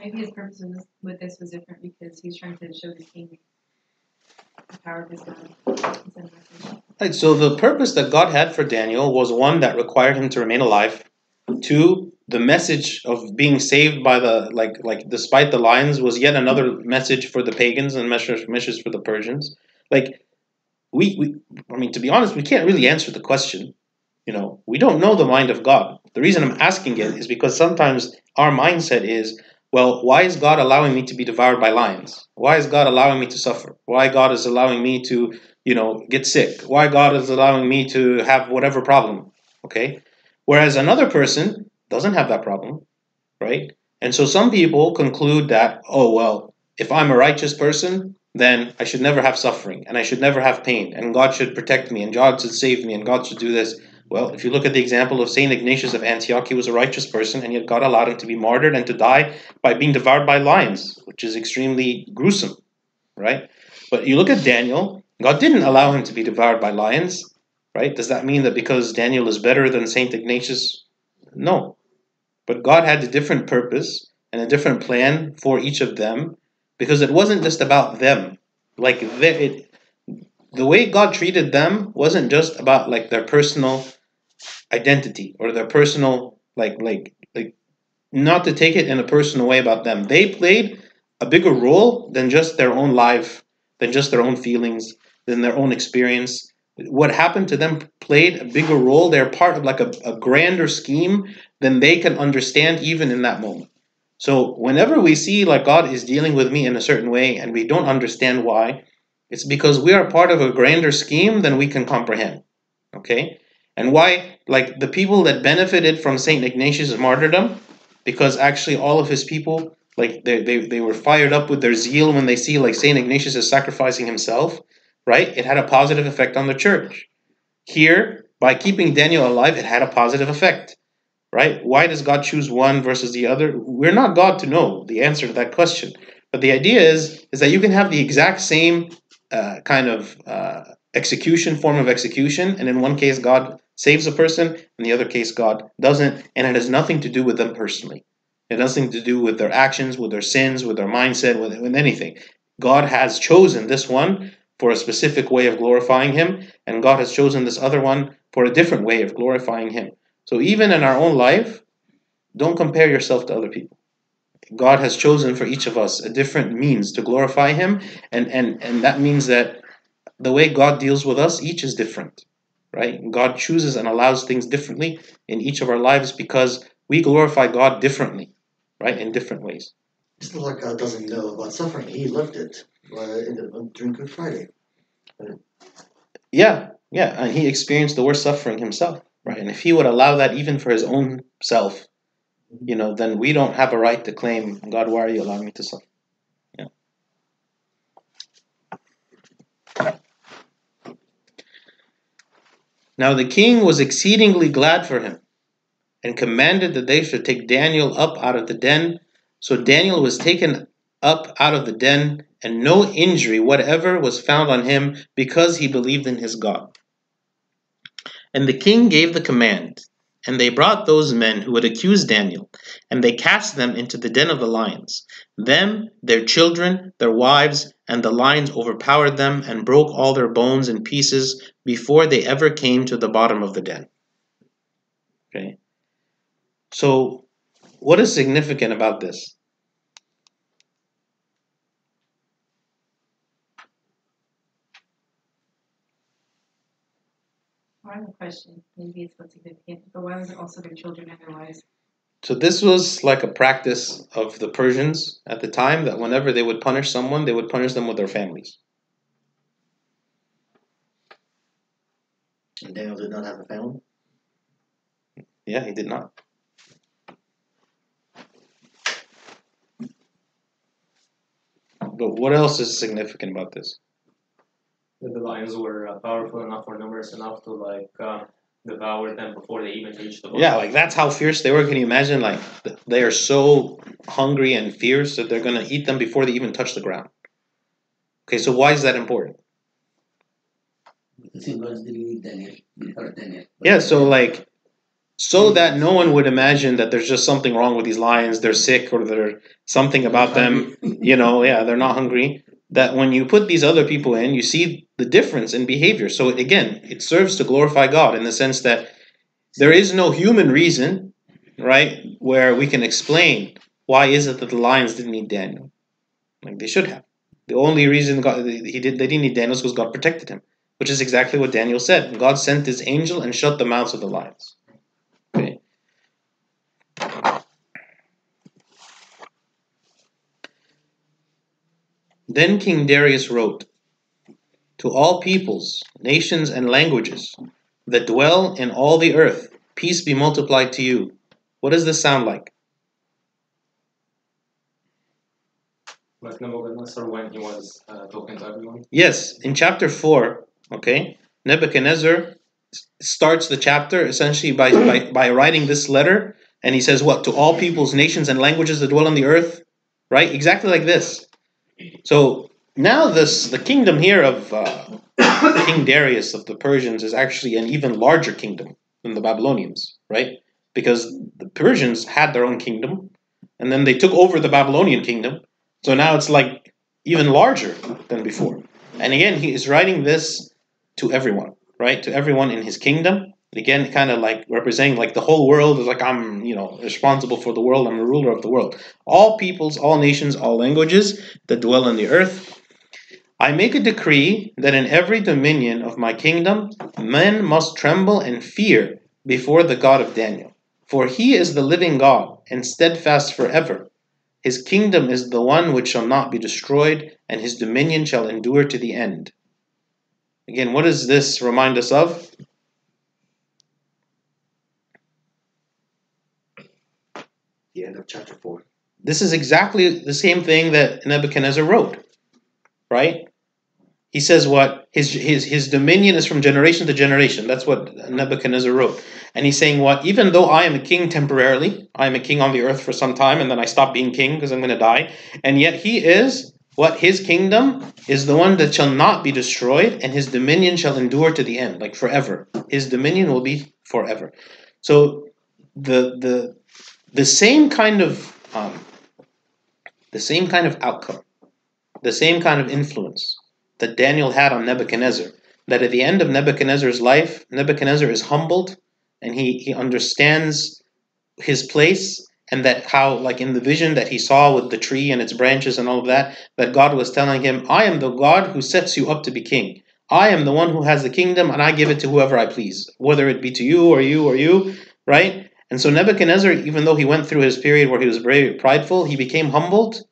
C: Maybe his purpose with this was different because he's trying to show the king the power of his God.
A: Right, so the purpose that God had for Daniel was one that required him to remain alive. Two, the message of being saved by the like despite the lions was yet another message for the pagans and message for the Persians. Like we I mean, to be honest, we can't really answer the question. We don't know the mind of God. The reason I'm asking it is because sometimes our mindset is, well, why is God allowing me to be devoured by lions? Why is God allowing me to suffer? Why God is allowing me to, get sick? Why God is allowing me to have whatever problem? Okay? Whereas another person doesn't have that problem, right? And so some people conclude that, oh, well, if I'm a righteous person, then I should never have suffering and I should never have pain and God should protect me and God should save me and God should do this. Well, if you look at the example of St. Ignatius of Antioch, he was a righteous person and yet God allowed him to be martyred and to die by being devoured by lions, which is extremely gruesome, right? But you look at Daniel, God didn't allow him to be devoured by lions, right? Does that mean that because Daniel is better than St. Ignatius? No. But God had a different purpose and a different plan for each of them because it wasn't just about them. Like the way God treated them wasn't just about like their personal identity or their personal like not to take it in a personal way about them. They played a bigger role than just their own life, than just their own feelings, than their own experience. What happened to them played a bigger role. They're part of like a grander scheme than they can understand even in that moment. So whenever we see like God is dealing with me in a certain way and we don't understand why, it's because we are part of a grander scheme than we can comprehend. Okay? And why, like the people that benefited from St. Ignatius' martyrdom, because actually all of his people, like they were fired up with their zeal when they see like St. Ignatius is sacrificing himself, right? It had a positive effect on the church. Here, by keeping Daniel alive, it had a positive effect, right? Why does God choose one versus the other? We're not God to know the answer to that question. But the idea is that you can have the exact same kind of form of execution, and in one case God saves a person, in the other case God doesn't, and it has nothing to do with them personally. It has nothing to do with their actions, with their sins, with their mindset, with anything. God has chosen this one for a specific way of glorifying Him, and God has chosen this other one for a different way of glorifying Him. So even in our own life, don't compare yourself to other people. God has chosen for each of us a different means to glorify Him, and that means that the way God deals with us, each is different, right? God chooses and allows things differently in each of our lives because we glorify God differently, right? In different ways.
B: It's not like God doesn't know about suffering. He lived it during Good Friday.
A: Yeah, and He experienced the worst suffering Himself, right? And if He would allow that even for His own self, then we don't have a right to claim, God, why are you allowing me to suffer? Yeah. Now the king was exceedingly glad for him, and commanded that they should take Daniel up out of the den. So Daniel was taken up out of the den, and no injury whatever was found on him, because he believed in his God. And the king gave the command, and they brought those men who had accused Daniel, and they cast them into the den of the lions. Them, their children, their wives, and the lions overpowered them, and broke all their bones in pieces before they ever came to the bottom of the den. Okay. So, what is significant about this?
C: I have a question. Maybe it's what's significant, but why was it also their children and their wives?
A: So this was like a practice of the Persians at the time, that whenever they would punish someone, they would punish them with their families.
B: And Daniel did not have a family.
A: Yeah, he did not. But what else is significant about this?
G: That the lions were powerful enough or numerous enough to devour them before they even reached the book.
A: Yeah, like that's how fierce they were. Can you imagine? Like they are so hungry and fierce that they're going to eat them before they even touch the ground. Okay, so why is that important?
H: Because he was dealing with Daniel. He heard Daniel.
A: Yeah, so like, so that no one would imagine that there's just something wrong with these lions, they're sick, or there's something about them, they're not hungry. That when you put these other people in, you see the difference in behavior. So again, it serves to glorify God in the sense that there is no human reason, right, where we can explain why is it that the lions didn't eat Daniel. Like they should have. The only reason they didn't eat Daniel is because God protected him, which is exactly what Daniel said. God sent his angel and shut the mouths of the lions. Okay. Then King Darius wrote, "To all peoples, nations, and languages that dwell in all the earth, peace be multiplied to you." What does this sound like?
G: Like Nebuchadnezzar when he was talking to everyone.
A: Yes, in chapter 4, okay, Nebuchadnezzar starts the chapter essentially by writing this letter, and he says what? To all peoples, nations, and languages that dwell on the earth, right? Exactly like this. So now the kingdom here of King Darius of the Persians is actually an even larger kingdom than the Babylonians, right? Because the Persians had their own kingdom, and then they took over the Babylonian kingdom. So now it's like even larger than before. And again, he is writing this to everyone, right? To everyone in his kingdom. Again, kind of like representing like the whole world is like I'm, responsible for the world. I'm a ruler of the world. All peoples, all nations, all languages that dwell on the earth. I make a decree that in every dominion of my kingdom, men must tremble and fear before the God of Daniel. For he is the living God and steadfast forever. His kingdom is the one which shall not be destroyed, and his dominion shall endure to the end. Again, what does this remind us of?
B: The end of chapter 4.
A: This is exactly the same thing that Nebuchadnezzar wrote, right? He says what? His dominion is from generation to generation. That's what Nebuchadnezzar wrote. And he's saying what? Even though I am a king temporarily, I am a king on the earth for some time, and then I stop being king because I'm going to die. And yet he is, what? His kingdom is the one that shall not be destroyed, and his dominion shall endure to the end, like forever. His dominion will be forever. So the same kind of outcome, the same kind of influence that Daniel had on Nebuchadnezzar, that at the end of Nebuchadnezzar's life, Nebuchadnezzar is humbled and he understands his place, and that how, like in the vision that he saw with the tree and its branches and all of that, that God was telling him, I am the God who sets you up to be king. I am the one who has the kingdom and I give it to whoever I please, whether it be to you or you or you, right? And so Nebuchadnezzar, even though he went through his period where he was very prideful, he became humbled,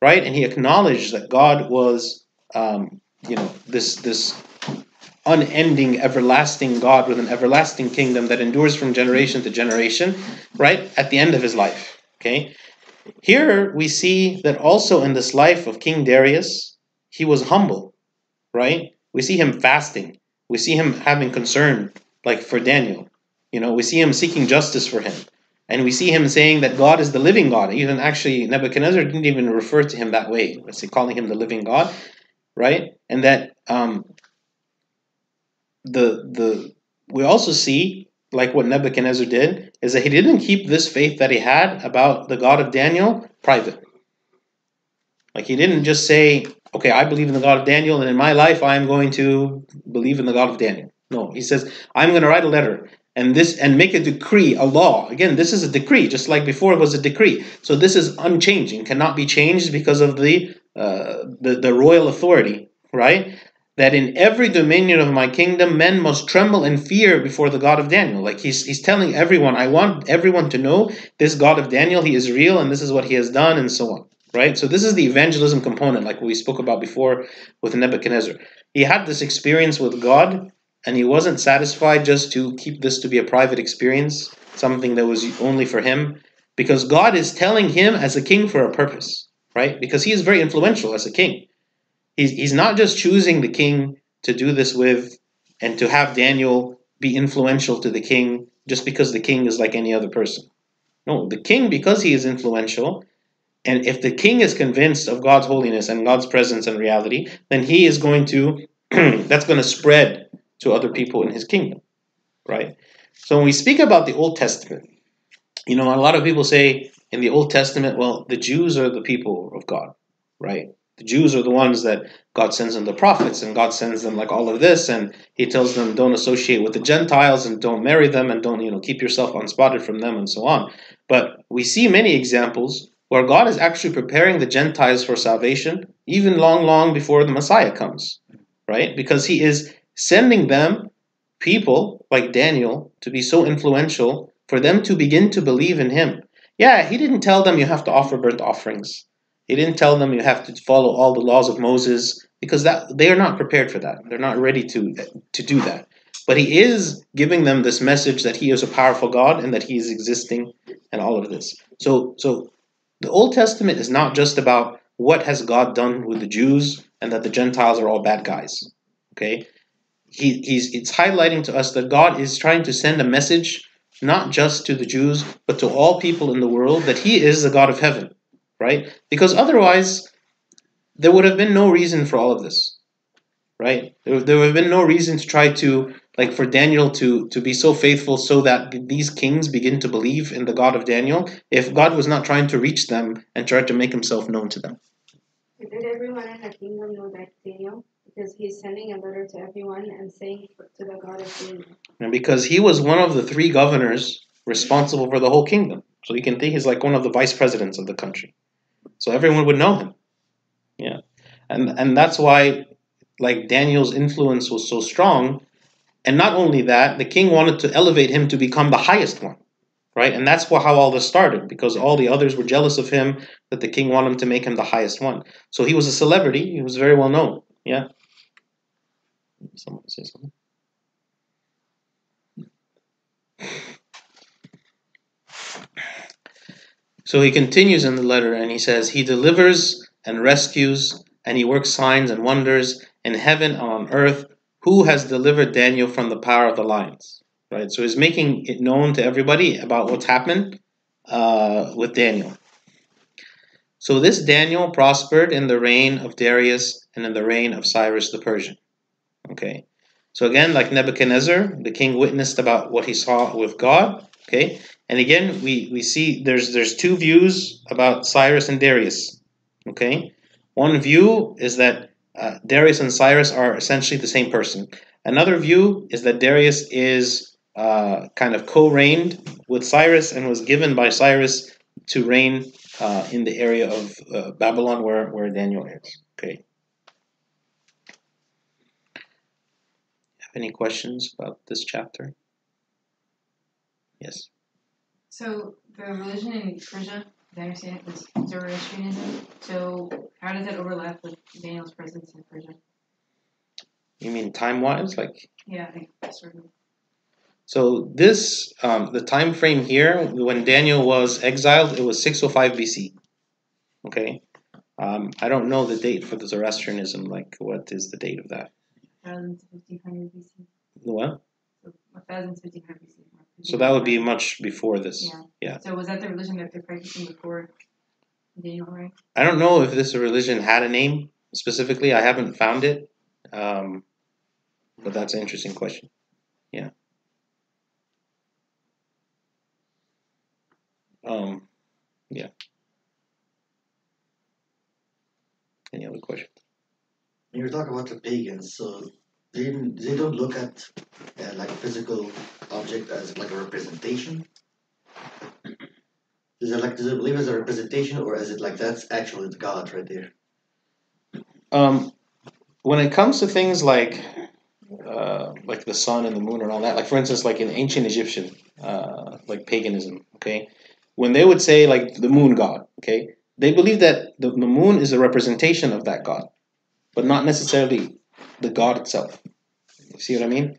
A: right? And he acknowledged that God was this unending, everlasting God with an everlasting kingdom that endures from generation to generation, right? At the end of his life, okay? Here we see that also in this life of King Darius, he was humble, right? We see him fasting. We see him having concern, like for Daniel. We see him seeking justice for him. And we see him saying that God is the living God. Even actually, Nebuchadnezzar didn't even refer to him that way. Let's say calling him the living God, right? And that we also see, like what Nebuchadnezzar did, is that he didn't keep this faith that he had about the God of Daniel private. Like he didn't just say, okay, I believe in the God of Daniel, and in my life I am going to believe in the God of Daniel. No, he says, I'm going to write a letter and make a decree, a law. Again, this is a decree, just like before it was a decree. So this is unchanging, cannot be changed because of the royal authority, right? That in every dominion of my kingdom, men must tremble and fear before the God of Daniel. Like he's telling everyone, I want everyone to know this God of Daniel, he is real, and this is what he has done, and so on. Right? So this is the evangelism component, like we spoke about before with Nebuchadnezzar. He had this experience with God, and he wasn't satisfied just to keep this to be a private experience, something that was only for him, because God is telling him as a king for a purpose. right? Because he is very influential as a king. He's not just choosing the king to do this with and to have Daniel be influential to the king just because the king is like any other person. No, the king, because he is influential, and if the king is convinced of God's holiness and God's presence and reality, then he is going to, that's going to spread to other people in his kingdom, right? So when we speak about the Old Testament, a lot of people say in the Old Testament, well, the Jews are the people of God, right? The Jews are the ones that God sends them the prophets, and God sends them like all of this, and he tells them don't associate with the Gentiles and don't marry them and don't, keep yourself unspotted from them and so on. But we see many examples where God is actually preparing the Gentiles for salvation even long, long before the Messiah comes, right? Because he is sending them people like Daniel to be so influential for them to begin to believe in him. Yeah, he didn't tell them you have to offer burnt offerings. He didn't tell them you have to follow all the laws of Moses, because that they are not prepared for that. They're not ready to do that. But he is giving them this message that he is a powerful God and that he is existing and all of this. So the Old Testament is not just about what has God done with the Jews and that the Gentiles are all bad guys. Okay? It's highlighting to us that God is trying to send a message not just to the Jews, but to all people in the world, that he is the God of heaven, right? Because otherwise, there would have been no reason for all of this, right? There would have been no reason to try to, like for Daniel to be so faithful so that these kings begin to believe in the God of Daniel, if God was not trying to reach them and try to make himself known to them.
E: Did everyone in the kingdom know that Daniel? Because he's sending a letter to everyone and saying to the God of Daniel.
A: And because he was one of the 3 governors responsible for the whole kingdom. So you can think he's like one of the vice presidents of the country. So everyone would know him. Yeah. And that's why like Daniel's influence was so strong. And not only that, the king wanted to elevate him to become the highest one. Right? And that's how all this started, because all the others were jealous of him, that the king wanted to make him the highest one. So he was a celebrity. He was very well known. Yeah. Someone say something. So he continues in the letter and he says, he delivers and rescues and he works signs and wonders in heaven and on earth. Who has delivered Daniel from the power of the lions? Right. So he's making it known to everybody about what's happened with Daniel. So this Daniel prospered in the reign of Darius and in the reign of Cyrus the Persian. Okay. So again, like Nebuchadnezzar, the king witnessed about what he saw with God. Okay. And again, we see there's 2 views about Cyrus and Darius. Okay. One view is that Darius and Cyrus are essentially the same person. Another view is that Darius is kind of co-reigned with Cyrus and was given by Cyrus to reign in the area of Babylon where Daniel is. Okay. Have any questions about this chapter? Yes.
C: So the religion in Persia, as I understand it, was Zoroastrianism. So how does that overlap with Daniel's presence in Persia?
A: You mean time-wise?
C: Yeah, I think sort of.
A: So this, the time frame here, when Daniel was exiled, it was 605 BC. Okay. I don't know the date for the Zoroastrianism. Like, what is the date of that?
C: 1000 to 1500 BC.
A: What?
C: So 1000 to 1500 BC.
A: So that would be much before this. Yeah.
C: So was that the religion that they're practicing before Daniel, right?
A: I don't know if this religion had a name specifically. I haven't found it. But that's an interesting question. Yeah. Yeah. Any other questions?
B: When you're talking about the pagans, so they don't look at like a physical object as like a representation. Does it believe as a representation, or is it like that's actually the god right there?
A: When it comes to things like the sun and the moon and all that, like for instance, like in ancient Egyptian, like paganism, okay, when they would say like the moon god, okay, they believe that the moon is a representation of that god, but not necessarily the god itself. You see what I mean?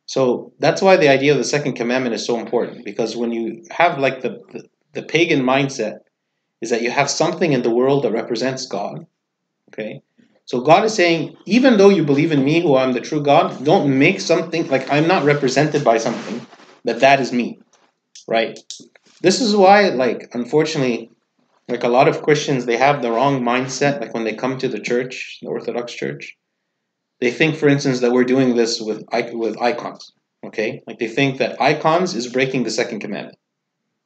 A: So that's why the idea of the second commandment is so important, because when you have like the pagan mindset, is that you have something in the world that represents God. Okay? So God is saying, even though you believe in me, who I'm the true God, don't make something, like I'm not represented by something, that is me. Right? This is why, like, unfortunately, like a lot of Christians, they have the wrong mindset, like when they come to the church, the Orthodox Church. They think, for instance, that we're doing this with icons. Okay? Like they think that icons is breaking the second commandment.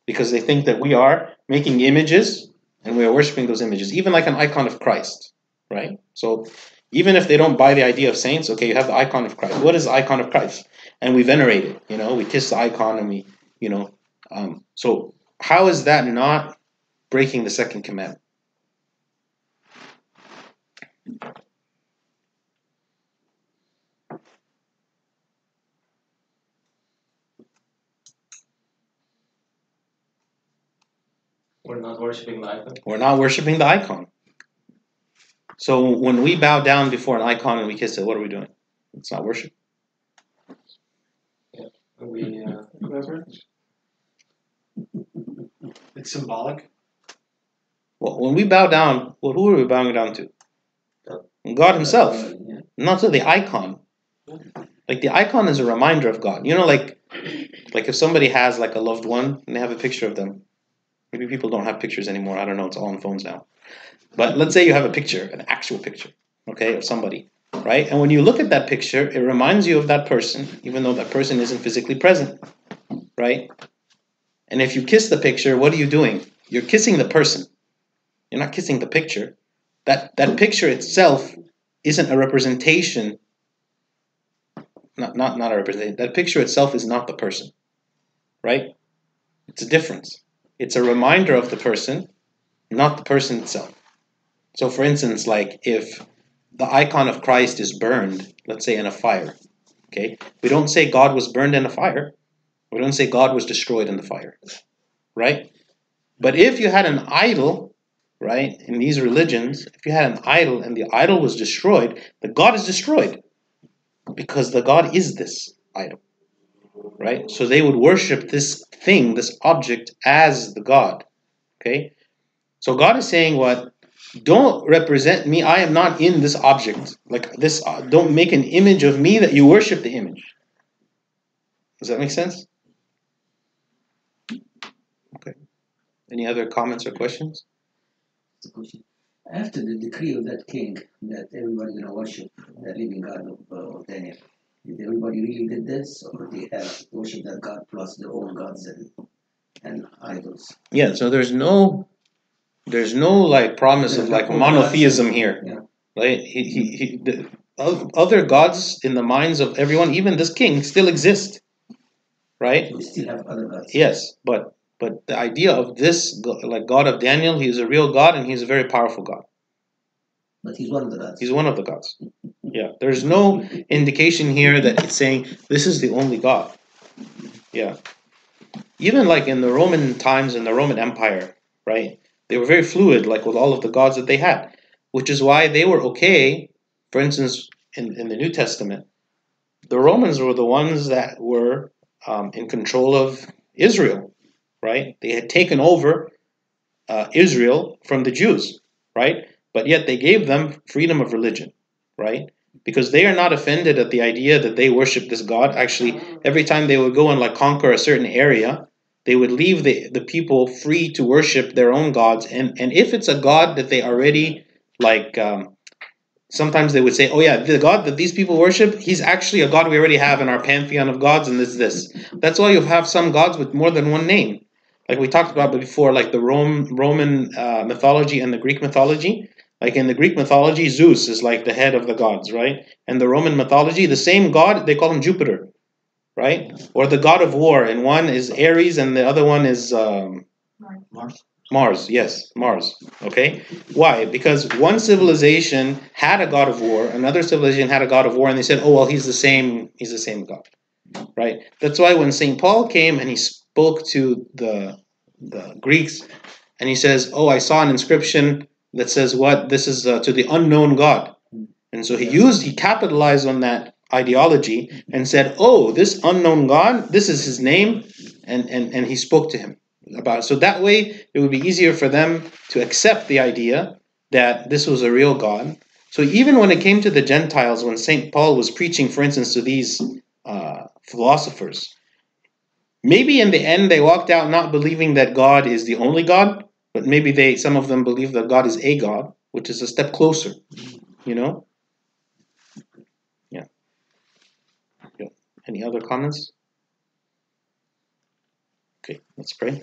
A: Because they think that we are making images and we are worshiping those images, even like an icon of Christ, right? So even if they don't buy the idea of saints, okay, you have the icon of Christ. What is the icon of Christ? And we venerate it, we kiss the icon and we, so how is that not breaking the second commandment?
G: We're not worshiping the icon.
A: We're not worshiping the icon. So when we bow down before an icon and we kiss it, what are we doing? It's not worship.
G: Yeah. We reverence.
B: It's symbolic.
A: Well, when we bow down, well, who are we bowing down to? God himself, not to the icon. Like the icon is a reminder of God. Like if somebody has like a loved one and they have a picture of them. Maybe people don't have pictures anymore. I don't know. It's all on phones now. But let's say you have a picture, an actual picture, okay, of somebody, right? And when you look at that picture, it reminds you of that person, even though that person isn't physically present, right? And if you kiss the picture, what are you doing? You're kissing the person. You're not kissing the picture. That picture itself isn't a representation. Not a representation. That picture itself is not the person, right? It's a difference. It's a reminder of the person, not the person itself. So for instance, like if the icon of Christ is burned, let's say in a fire, okay? We don't say God was burned in a fire. We don't say God was destroyed in the fire, right? But if you had an idol, right, in these religions, if you had an idol and the idol was destroyed, the God is destroyed because the God is this idol, right? So they would worship this thing, this object as the God, okay? So God is saying what? Don't represent me. I am not in this object. Like this, don't make an image of me that you worship the image. Does that make sense? Okay. Any other comments or questions?
H: After the decree of that king that everybody's going to worship the living God of Daniel, did everybody really did this, or they have worship that God plus their own gods and idols?
A: Yeah. So there's no like promise of like monotheism here,
H: Yeah.
A: right? The other gods in the minds of everyone, even this king, still exist, right?
H: So we still have other gods.
A: Yes, but the idea of this, like God of Daniel, he is a real God and he's a very powerful God.
H: But he's one of the gods.
A: He's one of the gods. Yeah, there's no indication here that it's saying this is the only God. Yeah. Even like in the Roman times, in the Roman Empire, right? They were very fluid, like with all of the gods that they had, which is why they were okay. For instance, in the New Testament, the Romans were the ones that were in control of Israel, right? They had taken over Israel from the Jews, right? But yet they gave them freedom of religion, right? Because they are not offended at the idea that they worship this God. Actually, every time they would go and like conquer a certain area, they would leave the people free to worship their own gods. And if it's a God that they already like, sometimes they would say, oh yeah, the God that these people worship, he's actually a God we already have in our pantheon of gods, and this. That's why you have some gods with more than one name. Like we talked about before, like the Roman mythology and the Greek mythology. Like in the Greek mythology, Zeus is like the head of the gods, right? And the Roman mythology, the same god, they call him Jupiter, right? Or the god of war, and one is Ares and the other one is Mars, yes, Mars. Okay? Why? Because one civilization had a god of war, another civilization had a god of war, and they said, oh, well, he's the same god. Right? That's why when St. Paul came and he spoke to the Greeks, and he says, oh, I saw an inscription that says what? This is to the unknown God. And so he capitalized on that ideology and said, oh, this unknown God, this is his name, and he spoke to him. about. So that way, it would be easier for them to accept the idea that this was a real God. So even when it came to the Gentiles, when St. Paul was preaching, for instance, to these philosophers, maybe in the end they walked out not believing that God is the only God, but maybe some of them believe that God is a God, which is a step closer, you know? Yeah. Any other comments? Okay, let's pray.